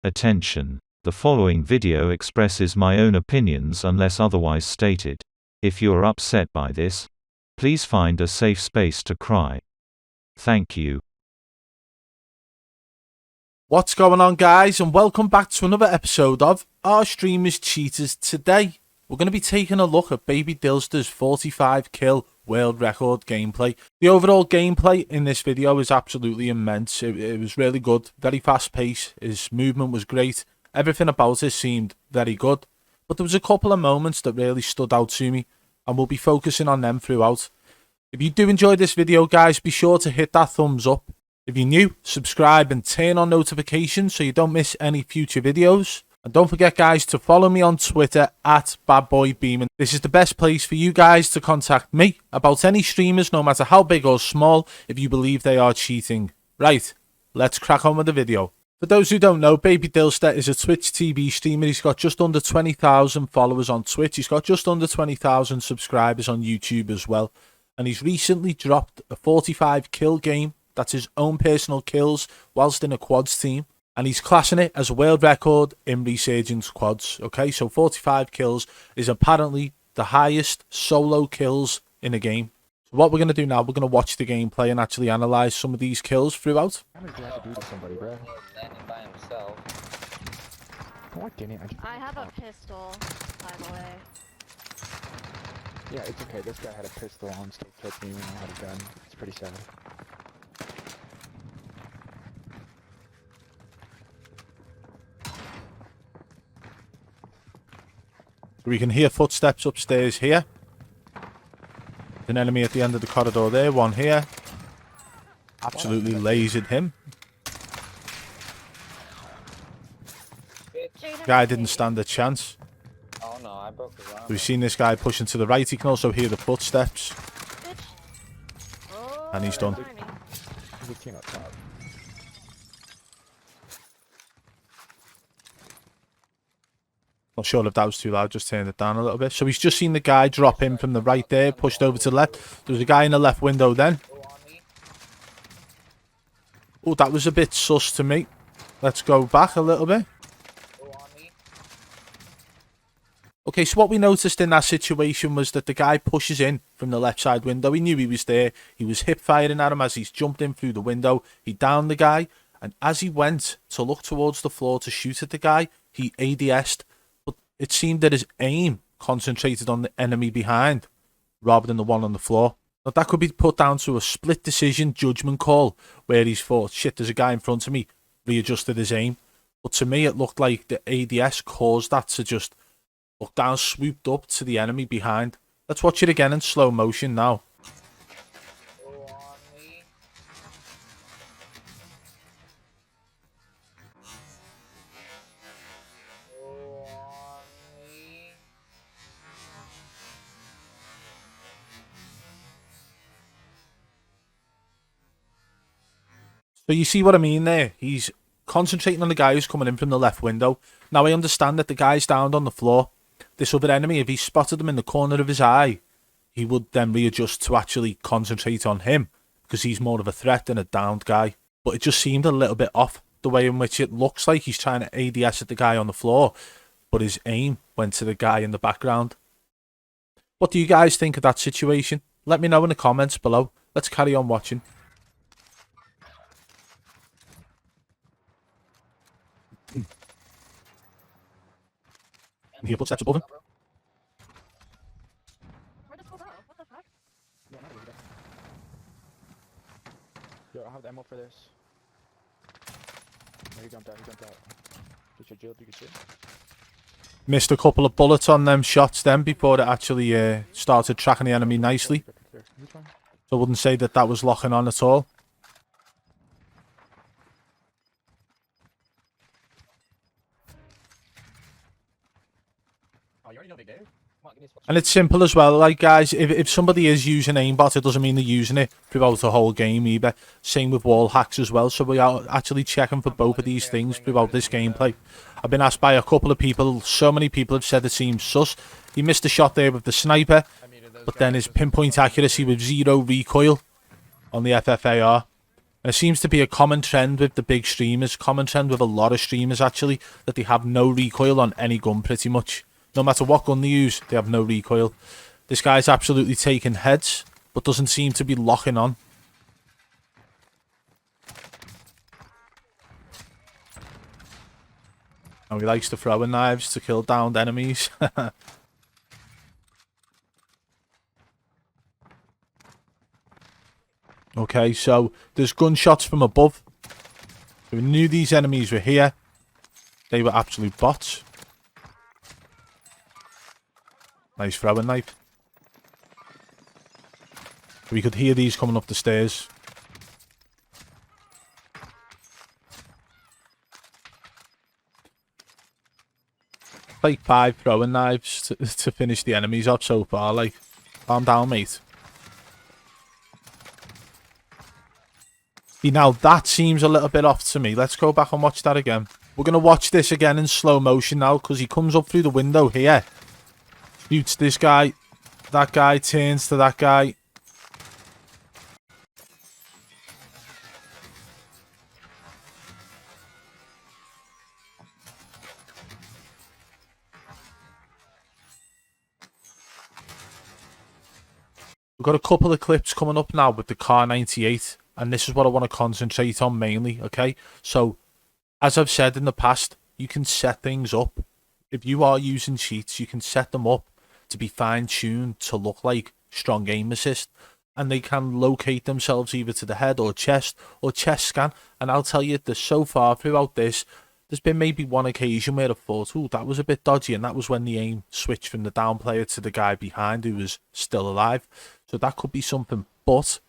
Attention. The following video expresses my own opinions unless otherwise stated. If you are upset by this, please find a safe space to cry. Thank you. What's going on, guys, and welcome back to another episode of Our Streamers Cheaters. Today we're going to be taking a look at Babydillster's 45 kill world record gameplay. The overall gameplay in this video is absolutely immense. It was really good, very fast pace, his movement was great, everything about it seemed very good, but there was a couple of moments that really stood out to me, and we'll be focusing on them throughout. If you do enjoy this video, guys, be sure to hit that thumbs up. If you're new, subscribe and turn on notifications so you don't miss any future videos. And don't forget, guys, to follow me on Twitter at BadBoyBeaming. This is the best place for you guys to contact me about any streamers, no matter how big or small, if you believe they are cheating. Right, let's crack on with the video. For those who don't know, Babydillster is a Twitch TV streamer. He's got just under 20,000 followers on Twitch. He's got just under 20,000 subscribers on YouTube as well. And he's recently dropped a 45 kill game. That's his own personal kills whilst in a quads team. And he's classing it as a world record in resurgence quads. Okay, so 45 kills is apparently the highest solo kills in a game. So what we're going to do now, we're going to watch the gameplay and actually analyse some of these kills throughout. I have a pistol, by the way. Yeah, it's okay. This guy had a pistol on still killed me when I had a gun. It's pretty sad. We can hear footsteps upstairs here. An enemy at the end of the corridor there, one here. Absolutely lasered him. Guy didn't stand a chance. Oh no, I broke his arm. We've seen this guy pushing to the right. You can also hear the footsteps. And he's done. Not sure if that was too loud, just turned it down a little bit. So he's just seen the guy drop in from the right there, pushed over to the left. There was a guy in the left window then. Oh, that was a bit sus to me. Let's go back a little bit. Okay, so what we noticed in that situation was that the guy pushes in from the left side window. He knew he was there. He was hip firing at him as he's jumped in through the window. He downed the guy. And as he went to look towards the floor to shoot at the guy, he ADS'd. But it seemed that his aim concentrated on the enemy behind rather than the one on the floor. Now, that could be put down to a split decision judgment call where he's thought, shit, there's a guy in front of me, readjusted his aim. But to me, it looked like the ADS caused that to just look down, swooped up to the enemy behind. Let's watch it again in slow motion now. So you see what I mean there? He's concentrating on the guy who's coming in from the left window. Now I understand that the guy's down on the floor. This other enemy, if he spotted him in the corner of his eye, he would then readjust to actually concentrate on him because he's more of a threat than a downed guy. But it just seemed a little bit off the way in which it looks like he's trying to ADS at the guy on the floor, but his aim went to the guy in the background. What do you guys think of that situation? Let me know in the comments below. Let's carry on watching. You hear footsteps above him. Where the fuck? What the fuck? Yo, I have the ammo for this. No, he jumped out, Just your shield, you can see. Missed a couple of bullets on them shots then before it actually started tracking the enemy nicely. So I wouldn't say that that was locking on at all. And it's simple as well, like guys, if somebody is using Aimbot, it doesn't mean they're using it throughout the whole game either. Same with wall hacks as well, so we are actually checking for both of these things throughout this gameplay. I've been asked by a couple of people, so many people have said it seems sus. He missed a shot there with the sniper, but then his pinpoint accuracy with 0 recoil on the FFAR It seems to be a common trend with the big streamers, common trend with a lot of streamers actually, that they have no recoil on any gun pretty much. No matter what gun they use, they have no recoil. This guy's absolutely taking heads, but doesn't seem to be locking on. And he likes to throw in knives to kill downed enemies. Okay, so there's gunshots from above. We knew these enemies were here. They were absolute bots. Nice throwing knife. We could hear these coming up the stairs. Like 5 throwing knives to finish the enemies off so far. Like, calm down, mate. Now that seems a little bit off to me. Let's go back and watch that again. We're going to watch this again in slow motion now, because he comes up through the window here. Shoots this guy. That guy turns to that guy. We've got a couple of clips coming up now with the Car 98. And this is what I want to concentrate on mainly, okay? So, as I've said in the past, you can set things up. If you are using cheats, you can set them up to be fine-tuned to look like strong aim assist. And they can locate themselves either to the head or chest scan. And I'll tell you that so far throughout this, there's been maybe one occasion where I thought, ooh, that was a bit dodgy. And that was when the aim switched from the down player to the guy behind who was still alive. So that could be something, but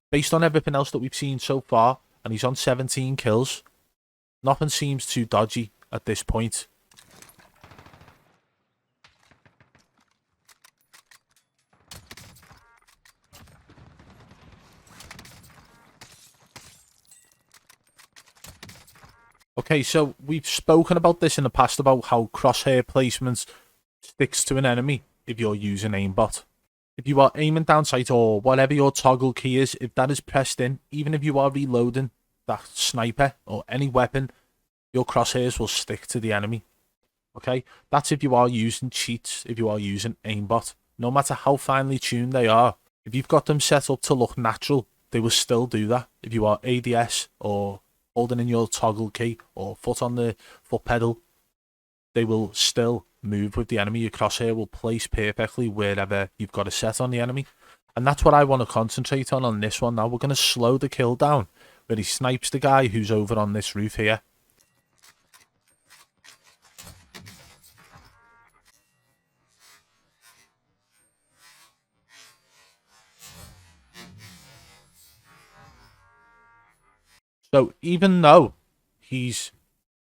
based on everything else that we've seen so far, and he's on 17 kills, nothing seems too dodgy at this point. Okay, so we've spoken about this in the past about how crosshair placement sticks to an enemy if you're using Aimbot. If you are aiming down sight or whatever your toggle key is, if that is pressed in, even if you are reloading that sniper or any weapon, your crosshairs will stick to the enemy. Okay? That's if you are using cheats, if you are using Aimbot. No matter how finely tuned they are, if you've got them set up to look natural, they will still do that. If you are ADS or holding in your toggle key or foot on the foot pedal, they will still move with the enemy. Your crosshair will place perfectly wherever you've got a set on the enemy. And that's what I want to concentrate on this one now. We're going to slow the kill down where he snipes the guy who's over on this roof here. So even though he's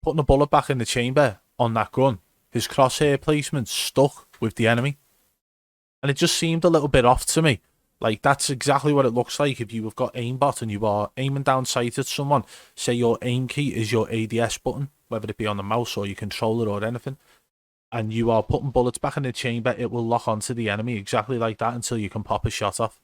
putting a bullet back in the chamber on that gun, his crosshair placement stuck with the enemy. And it just seemed a little bit off to me. Like, that's exactly what it looks like if you have got aimbot and you are aiming down sight at someone. Say your aim key is your ADS button, whether it be on the mouse or your controller or anything. And you are putting bullets back in the chamber, it will lock onto the enemy exactly like that until you can pop a shot off.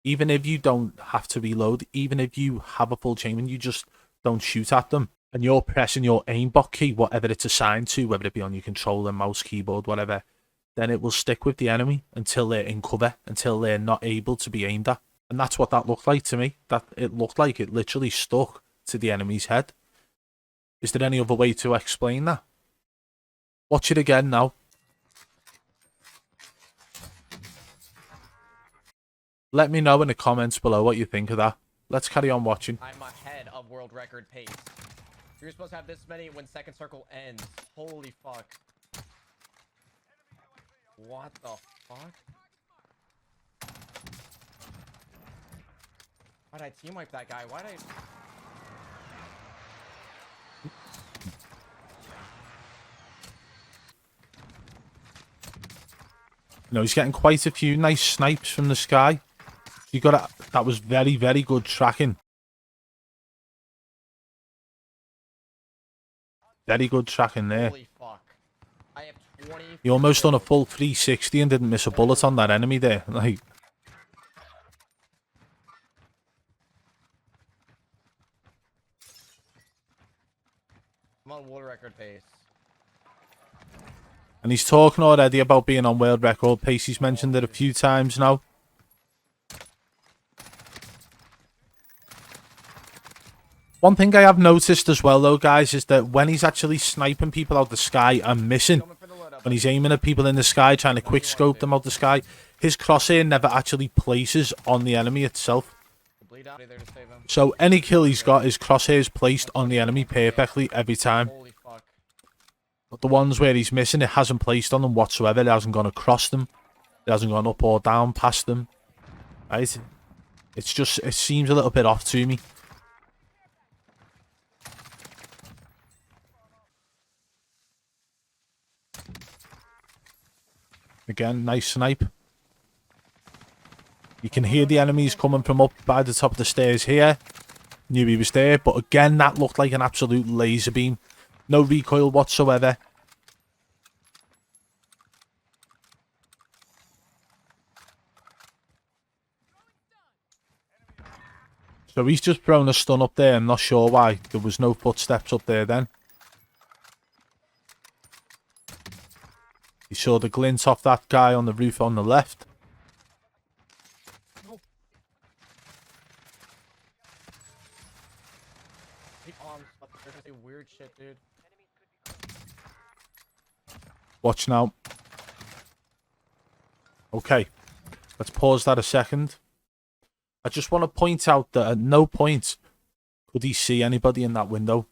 Even if you don't have to reload, even if you have a full chamber and you just don't shoot at them, and you're pressing your aimbot key, whatever it's assigned to, whether it be on your controller, mouse, keyboard, whatever, then it will stick with the enemy until they're in cover, until they're not able to be aimed at. And that's what that looked like to me. That it looked like it literally stuck to the enemy's head. Is there any other way to explain that? Watch it again now. Let me know in the comments below what you think of that. Let's carry on watching. I'm ahead of world record pace. You're supposed to have this many when second circle ends. Holy fuck. What the fuck? Why'd I team wipe that guy? Why'd I... You know, he's getting quite a few nice snipes from the sky. You got it. That was very, very good tracking. Very good tracking there. Holy fuck. I have 20... He almost done a full 360 and didn't miss a bullet on that enemy there. Like, I'm on world record pace. And he's talking already about being on world record pace. He's mentioned it a few times now. One thing I have noticed as well, though, guys, is that when he's actually sniping people out the sky and missing, when he's aiming at people in the sky, trying to quick scope them out the sky, his crosshair never actually places on the enemy itself. So any kill he's got, his crosshair is placed on the enemy perfectly every time. But the ones where he's missing, it hasn't placed on them whatsoever. It hasn't gone across them. It hasn't gone up or down past them. Right? It's just, it seems a little bit off to me. Again, nice snipe. You can hear the enemies coming from up by the top of the stairs here. Knew he was there, but again, that looked like an absolute laser beam. No recoil whatsoever. So he's just thrown a stun up there. I'm not sure why. There was no footsteps up there then. You saw the glint off that guy on the roof on the left. Weird shit, dude. Watch now. Okay. Let's pause that a second. I just want to point out that at no point could he see anybody in that window.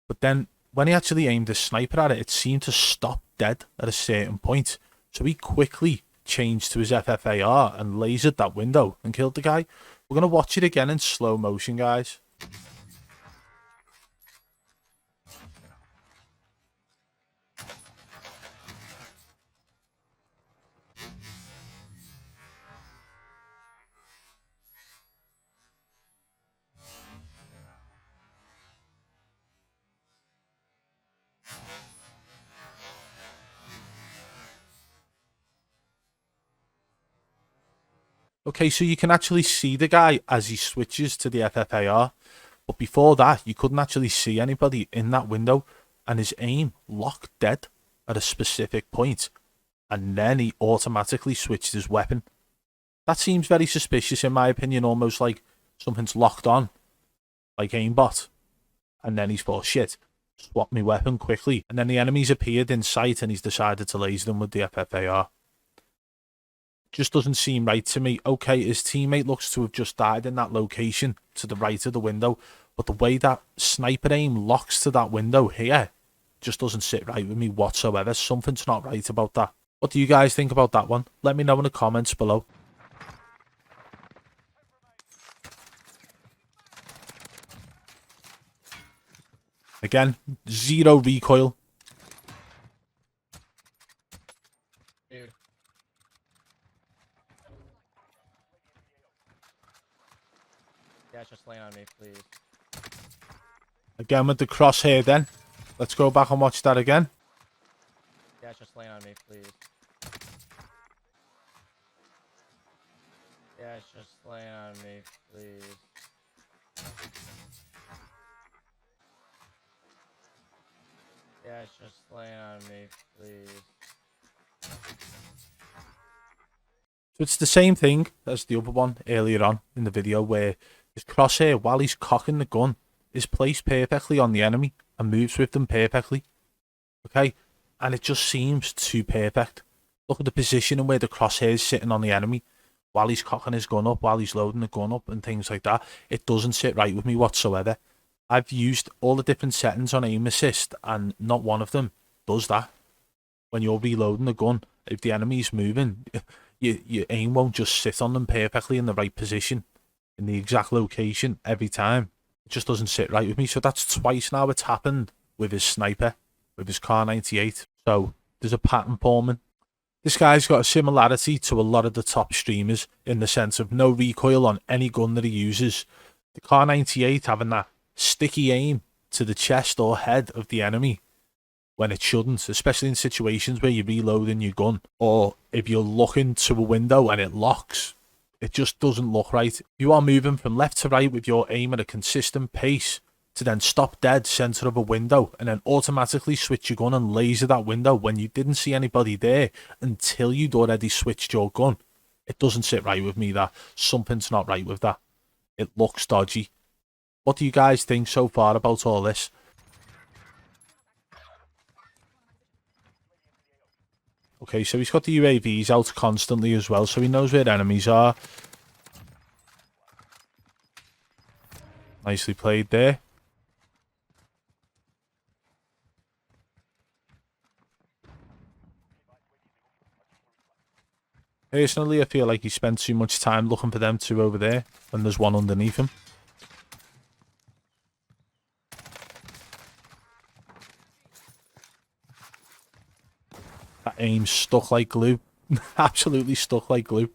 But then, when he actually aimed his sniper at it, it seemed to stop dead at a certain point. So he quickly changed to his FFAR and lasered that window and killed the guy. We're going to watch it again in slow motion, guys. Okay, so you can actually see the guy as he switches to the FFAR. But before that, you couldn't actually see anybody in that window. And his aim locked dead at a specific point. And then he automatically switched his weapon. That seems very suspicious in my opinion. Almost like something's locked on. Like Aimbot. And then he's thought, shit, swap my weapon quickly. And then the enemies appeared in sight and he's decided to laser them with the FFAR. Just doesn't seem right to me. Okay, his teammate looks to have just died in that location to the right of the window, but the way that sniper aim locks to that window here just doesn't sit right with me whatsoever. Something's not right about that. What do you guys think about that one? Let me know in the comments below. Again, zero recoil. Dude. Yeah, just land on me, please. Again with the crosshair then. Let's go back and watch that again. Yeah, just land on me, please. Yeah, just land on me, please. Yeah, just land on me, please. So it's the same thing as the other one earlier on in the video where his crosshair, while he's cocking the gun, is placed perfectly on the enemy and moves with them perfectly. Okay? And it just seems too perfect. Look at the position and where the crosshair is sitting on the enemy while he's cocking his gun up, while he's loading the gun up and things like that. It doesn't sit right with me whatsoever. I've used all the different settings on aim assist and not one of them does that. When you're reloading the gun, if the enemy's moving, your aim won't just sit on them perfectly in the right position, in the exact location every time. It just doesn't sit right with me. So that's twice now it's happened with his sniper, with his Kar 98. So there's a pattern forming. This guy's got a similarity to a lot of the top streamers in the sense of no recoil on any gun that he uses. The Kar 98 having that sticky aim to the chest or head of the enemy when it shouldn't, especially in situations where you're reloading your gun or if you're looking to a window and it locks. It just doesn't look right. You are moving from left to right with your aim at a consistent pace. to then stop dead center of a window and then automatically switch your gun and laser that window when you didn't see anybody there until you'd already switched your gun. It doesn't sit right with me. That something's not right with that. It looks dodgy. What do you guys think so far about all this? Okay, so he's got the UAVs out constantly as well, so he knows where enemies are. Nicely played there. Personally, I feel like he spent too much time looking for them two over there when there's one underneath him. That aim's stuck like glue. Absolutely stuck like glue.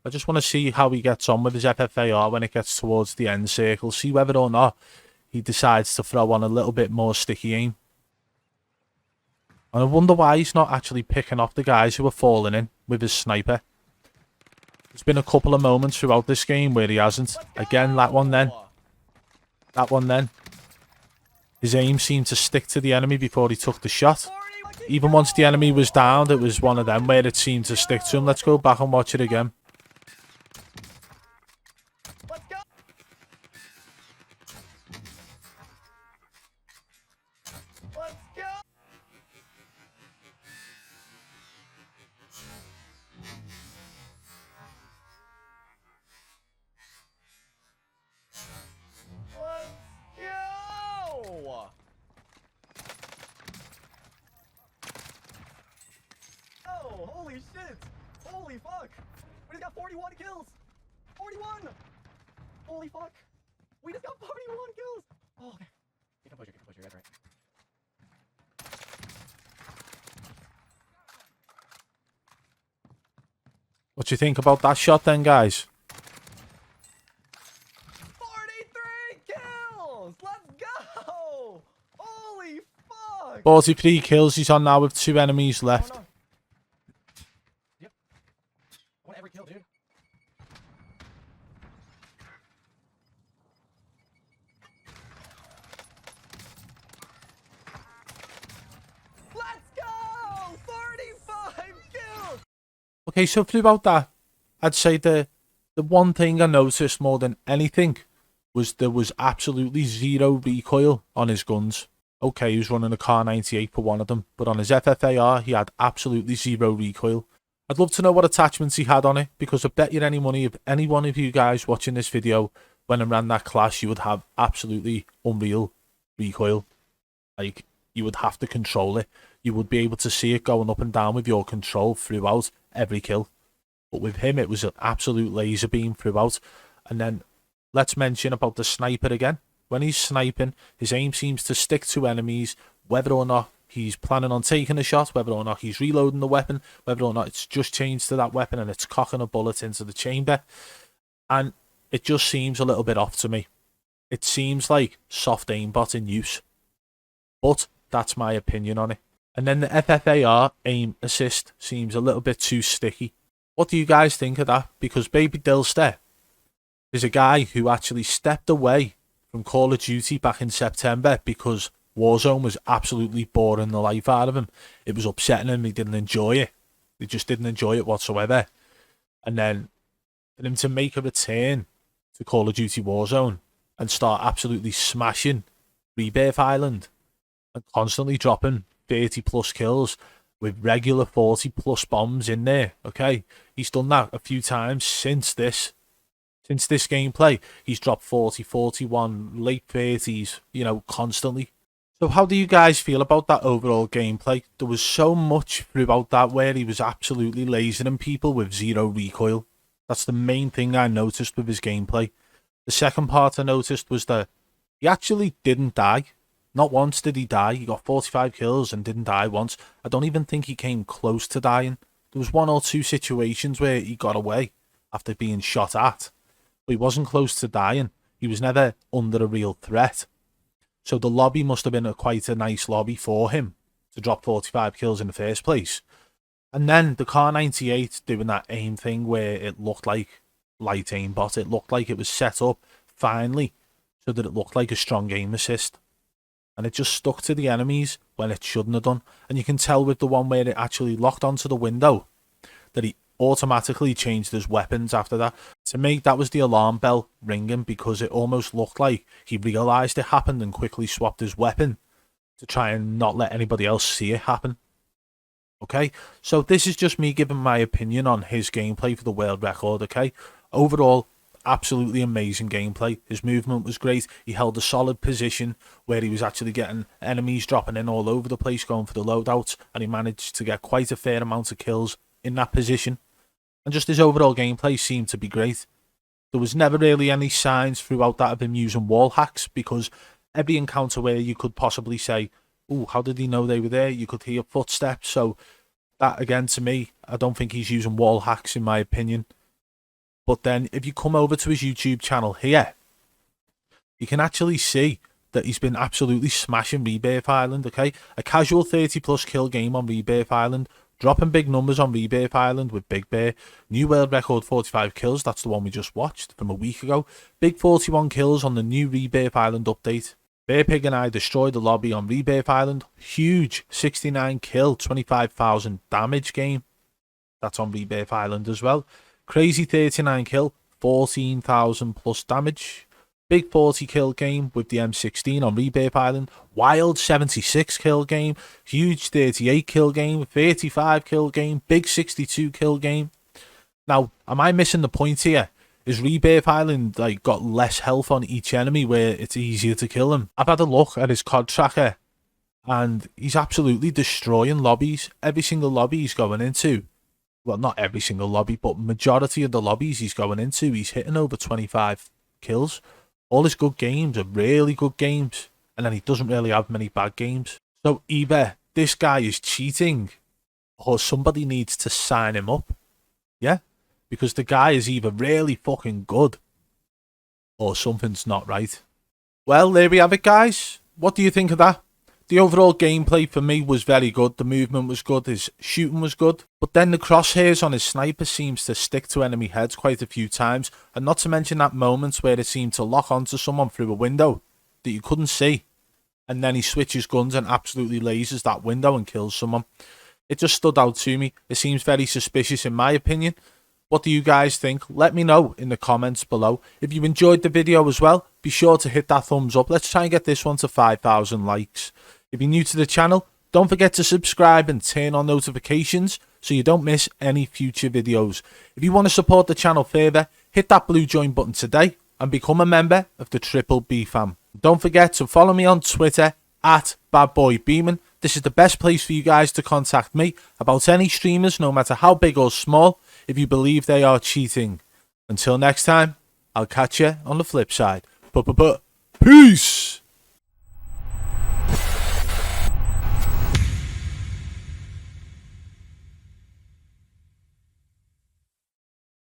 I just want to see how he gets on with his FFAR when it gets towards the end circle. See whether or not he decides to throw on a little bit more sticky aim. And I wonder why he's not actually picking off the guys who are falling in with his sniper. There's been a couple of moments throughout this game where he hasn't. Again, that one then. That one then. His aim seemed to stick to the enemy before he took the shot. Even once the enemy was downed, it was one of them where it seemed to stick to him. Let's go back and watch it again. Oh, holy shit! Holy fuck! We just got 41 kills! 41! Holy fuck! We just got 41 kills! Oh, okay. You can push it, that's right. What do you think about that shot then, guys? 43 kills! Let's go! Holy fuck! 43 kills he's on now with 2 enemies left. Oh, no. Yep. I want every kill, dude. Let's go! 35 kills! Okay, so throughout that, I'd say the one thing I noticed more than anything was there was absolutely zero recoil on his guns. Okay, he was running a Car 98 for one of them, but on his FFAR, he had absolutely zero recoil. I'd love to know what attachments he had on it, because I bet you any money if any one of you guys watching this video when I ran that class, you would have absolutely unreal recoil. Like, you would have to control it. You would be able to see it going up and down with your control throughout every kill. But with him, it was an absolute laser beam throughout. And then, let's mention about the sniper again. When he's sniping, his aim seems to stick to enemies, whether or not he's planning on taking a shot, whether or not he's reloading the weapon, whether or not it's just changed to that weapon and it's cocking a bullet into the chamber. And it just seems a little bit off to me. It seems like soft aimbot in use. But that's my opinion on it. And then the FFAR aim assist seems a little bit too sticky. What do you guys think of that? Because Babydillster is a guy who actually stepped away from Call of Duty back in September because Warzone was absolutely boring the life out of him. It was upsetting him. He didn't enjoy it. He just didn't enjoy it whatsoever. And then for him to make a return to Call of Duty Warzone and start absolutely smashing Rebirth Island and constantly dropping 30 plus kills with regular 40 plus bombs in there, okay? He's done that a few times since this gameplay. He's dropped 40, 41, late 30s, you know, constantly. So how do you guys feel about that overall gameplay? There was so much throughout that where he was absolutely lasering people with zero recoil. That's the main thing I noticed with his gameplay. The second part I noticed was that he actually didn't die. Not once did he die. He got 45 kills and didn't die once. I don't even think he came close to dying. There was 1 or 2 situations where he got away after being shot at, but he wasn't close to dying. He was never under a real threat. So the lobby must have been quite a nice lobby for him to drop 45 kills in the first place. And then the Car 98 doing that aim thing where it looked like light aimbot. It looked like it was set up finally so that it looked like a strong aim assist. And it just stuck to the enemies when it shouldn't have done. And you can tell with the one where it actually locked onto the window that he automatically changed his weapons after that. To me, that was the alarm bell ringing, because it almost looked like he realised it happened and quickly swapped his weapon to try and not let anybody else see it happen. Okay, so this is just me giving my opinion on his gameplay for the world record, okay? Overall, absolutely amazing gameplay. His movement was great. He held a solid position where he was actually getting enemies dropping in all over the place, going for the loadouts, and he managed to get quite a fair amount of kills in that position. And just his overall gameplay seemed to be great. There was never really any signs throughout that of him using wall hacks, because every encounter where you could possibly say, "Ooh, how did he know they were there?" you could hear footsteps. So that, again, to me, I don't think he's using wall hacks in my opinion. But then if you come over to his YouTube channel here, you can actually see that he's been absolutely smashing Rebirth Island, okay? A casual 30+ kill game on Rebirth Island, dropping big numbers on Rebirth Island with Big Bear. New world record 45 kills, that's the one we just watched from a week ago. Big 41 kills on the new Rebirth Island update. Bear Pig and I destroyed the lobby on Rebirth Island. Huge 69 kill, 25,000 damage game. That's on Rebirth Island as well. Crazy 39 kill, 14,000 plus damage. Big 40 kill game with the M16 on Rebirth Island. Wild 76 kill game. Huge 38 kill game. 35 kill game. Big 62 kill game. Now, am I missing the point here? Is Rebirth Island got less health on each enemy where it's easier to kill him? I've had a look at his COD tracker and he's absolutely destroying lobbies. Every single lobby he's going into, well, not every single lobby, but majority of the lobbies he's going into, he's hitting over 25 kills. All his good games are really good games, and then he doesn't really have many bad games. So either this guy is cheating or somebody needs to sign him up. Yeah? Because the guy is either really fucking good or something's not right. Well, there we have it, guys. What do you think of that? The overall gameplay for me was very good. The movement was good. His shooting was good. But then the crosshairs on his sniper seems to stick to enemy heads quite a few times. And not to mention that moment where it seemed to lock onto someone through a window that you couldn't see. And then he switches guns and absolutely lasers that window and kills someone. It just stood out to me. It seems very suspicious in my opinion. What do you guys think? Let me know in the comments below. If you enjoyed the video as well, be sure to hit that thumbs up. Let's try and get this one to 5,000 likes. If you're new to the channel, don't forget to subscribe and turn on notifications so you don't miss any future videos. If you want to support the channel further, hit that blue join button today and become a member of the Triple B fam. Don't forget to follow me on Twitter at BadBoyBeeman. This is the best place for you guys to contact me about any streamers, no matter how big or small, if you believe they are cheating. Until next time, I'll catch you on the flip side. Peace!